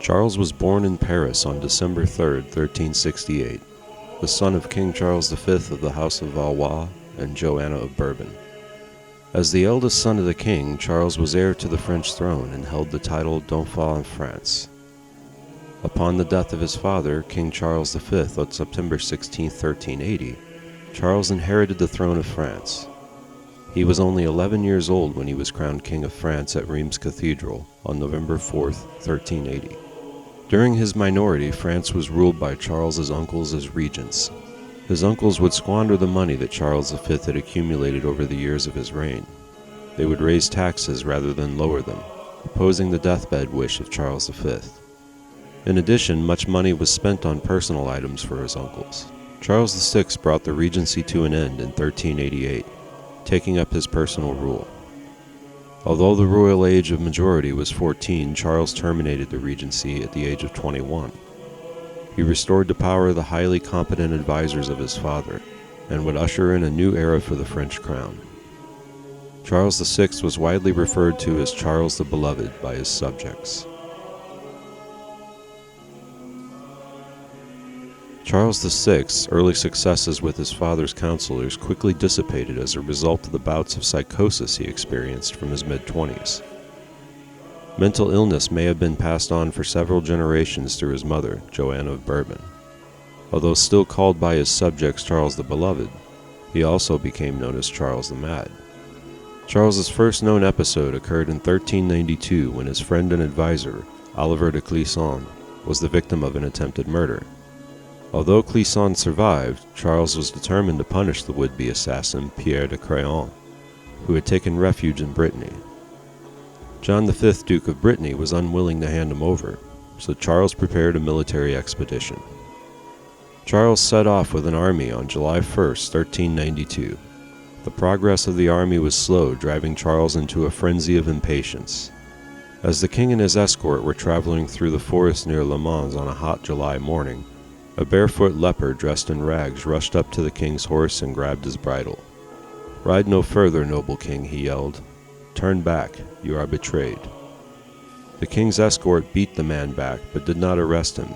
Charles was born in Paris on December 3, 1368, the son of King Charles V of the House of Valois and Joanna of Bourbon. As the eldest son of the king, Charles was heir to the French throne and held the title Dauphin of France. Upon the death of his father, King Charles V, on September 16, 1380, Charles inherited the throne of France. He was only 11 years old when he was crowned King of France at Reims Cathedral on November 4, 1380. During his minority, France was ruled by Charles's uncles as regents. His uncles would squander the money that Charles V had accumulated over the years of his reign. They would raise taxes rather than lower them, opposing the deathbed wish of Charles V. In addition, much money was spent on personal items for his uncles. Charles VI brought the regency to an end in 1388, taking up his personal rule. Although the royal age of majority was 14, Charles terminated the regency at the age of 21. He restored to power the highly competent advisors of his father, and would usher in a new era for the French crown. Charles VI was widely referred to as Charles the Beloved by his subjects. Charles VI's early successes with his father's counselors quickly dissipated as a result of the bouts of psychosis he experienced from his mid-20s. Mental illness may have been passed on for several generations through his mother, Joanna of Bourbon. Although still called by his subjects Charles the Beloved, he also became known as Charles the Mad. Charles's first known episode occurred in 1392 when his friend and advisor, Oliver de Clisson, was the victim of an attempted murder. Although Clisson survived, Charles was determined to punish the would-be assassin Pierre de Craon, who had taken refuge in Brittany. John V, Duke of Brittany, was unwilling to hand him over, so Charles prepared a military expedition. Charles set off with an army on July 1, 1392. The progress of the army was slow, driving Charles into a frenzy of impatience. As the king and his escort were traveling through the forest near Le Mans on a hot July morning, a barefoot leper dressed in rags rushed up to the king's horse and grabbed his bridle. "Ride no further, noble king," he yelled. "Turn back, you are betrayed." The king's escort beat the man back, but did not arrest him,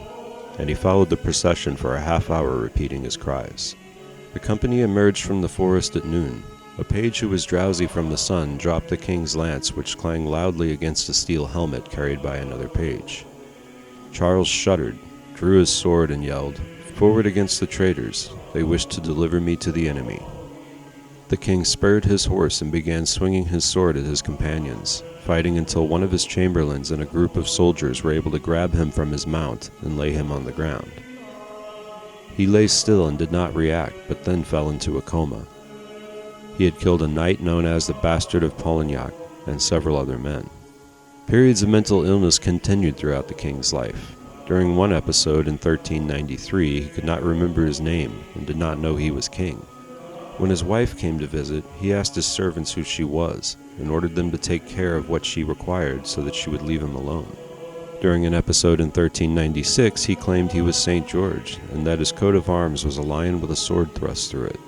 and he followed the procession for a half hour repeating his cries. The company emerged from the forest at noon. A page who was drowsy from the sun dropped the king's lance, which clanged loudly against a steel helmet carried by another page. Charles shuddered, drew his sword, and yelled, "Forward against the traitors! They wish to deliver me to the enemy." The king spurred his horse and began swinging his sword at his companions, fighting until one of his chamberlains and a group of soldiers were able to grab him from his mount and lay him on the ground. He lay still and did not react, but then fell into a coma. He had killed a knight known as the Bastard of Polignac and several other men. Periods of mental illness continued throughout the king's life. During one episode in 1393, he could not remember his name and did not know he was king. When his wife came to visit, he asked his servants who she was and ordered them to take care of what she required so that she would leave him alone. During an episode in 1396, he claimed he was St. George and that his coat of arms was a lion with a sword thrust through it.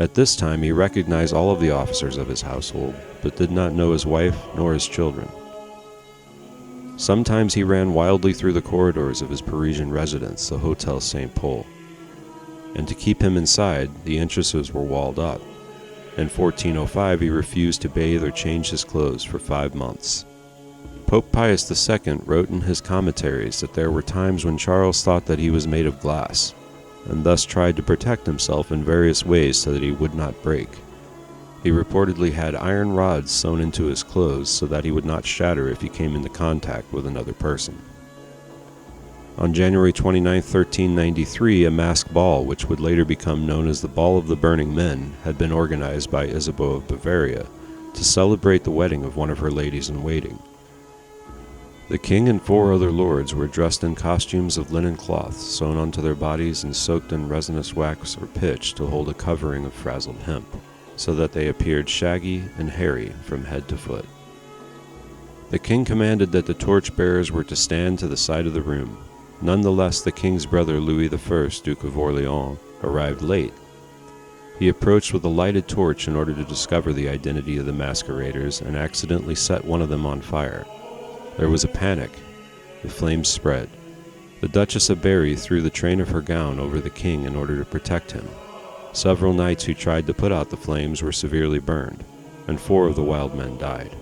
At this time, he recognized all of the officers of his household, but did not know his wife nor his children. Sometimes he ran wildly through the corridors of his Parisian residence, the Hotel St. Paul. And to keep him inside, the entrances were walled up. In 1405, he refused to bathe or change his clothes for 5 months. Pope Pius II wrote in his commentaries that there were times when Charles thought that he was made of glass, and thus tried to protect himself in various ways so that he would not break. He reportedly had iron rods sewn into his clothes so that he would not shatter if he came into contact with another person. On January 29, 1393, a masked ball, which would later become known as the Ball of the Burning Men, had been organized by Isabeau of Bavaria to celebrate the wedding of one of her ladies-in-waiting. The king and 4 other lords were dressed in costumes of linen cloth sewn onto their bodies and soaked in resinous wax or pitch to hold a covering of frazzled hemp, so that they appeared shaggy and hairy from head to foot. The king commanded that the torch-bearers were to stand to the side of the room. Nonetheless, the king's brother Louis I, Duke of Orleans, arrived late. He approached with a lighted torch in order to discover the identity of the masqueraders and accidentally set one of them on fire. There was a panic. The flames spread. The Duchess of Berry threw the train of her gown over the king in order to protect him. Several knights who tried to put out the flames were severely burned, and 4 of the wild men died.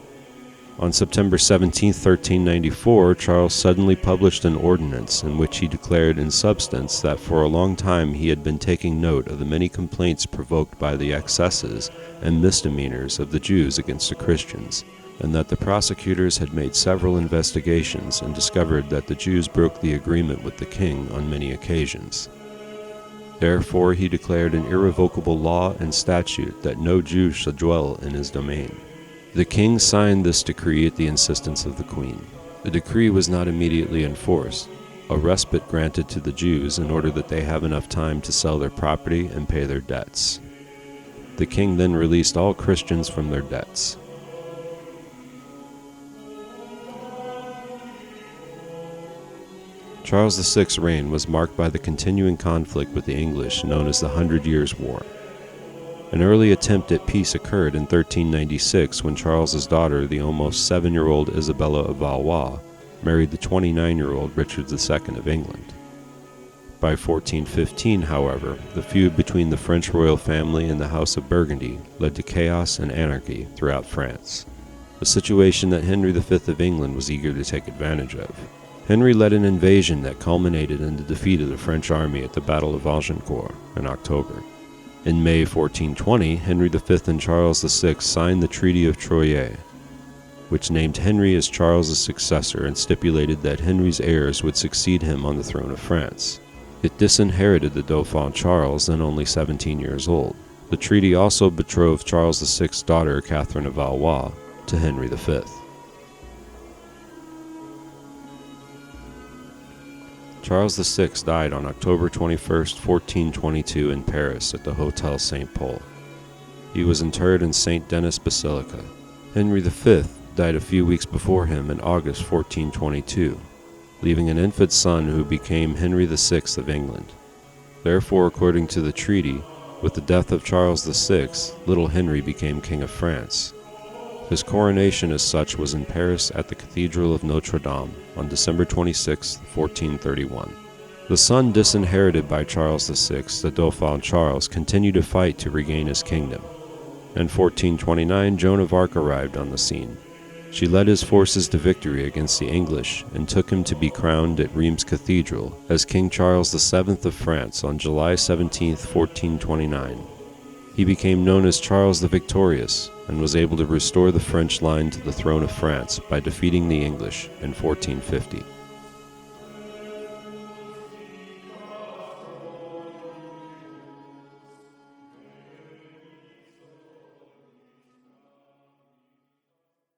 On September 17, 1394, Charles suddenly published an ordinance in which he declared in substance that for a long time he had been taking note of the many complaints provoked by the excesses and misdemeanors of the Jews against the Christians, and that the prosecutors had made several investigations and discovered that the Jews broke the agreement with the king on many occasions. Therefore he declared an irrevocable law and statute that no Jew should dwell in his domain. The king signed this decree at the insistence of the queen. The decree was not immediately enforced, a respite granted to the Jews in order that they have enough time to sell their property and pay their debts. The king then released all Christians from their debts. Charles VI's reign was marked by the continuing conflict with the English known as the 100 Years' War. An early attempt at peace occurred in 1396 when Charles's daughter, the almost 7-year-old Isabella of Valois, married the 29-year-old Richard II of England. By 1415, however, the feud between the French royal family and the House of Burgundy led to chaos and anarchy throughout France, a situation that Henry V of England was eager to take advantage of. Henry led an invasion that culminated in the defeat of the French army at the Battle of Agincourt in October. In May 1420, Henry V and Charles VI signed the Treaty of Troyes, which named Henry as Charles's successor and stipulated that Henry's heirs would succeed him on the throne of France. It disinherited the Dauphin Charles, then only 17 years old. The treaty also betrothed Charles VI's daughter, Catherine of Valois, to Henry V. Charles VI died on October 21, 1422 in Paris at the Hotel St. Paul. He was interred in St. Denis Basilica. Henry V died a few weeks before him in August 1422, leaving an infant son who became Henry VI of England. Therefore, according to the treaty, with the death of Charles VI, little Henry became King of France. His coronation as such was in Paris at the Cathedral of Notre Dame on December 26, 1431. The son disinherited by Charles VI, the Dauphin Charles, continued to fight to regain his kingdom. In 1429, Joan of Arc arrived on the scene. She led his forces to victory against the English and took him to be crowned at Rheims Cathedral as King Charles VII of France on July 17, 1429. He became known as Charles the Victorious and was able to restore the French line to the throne of France by defeating the English in 1450.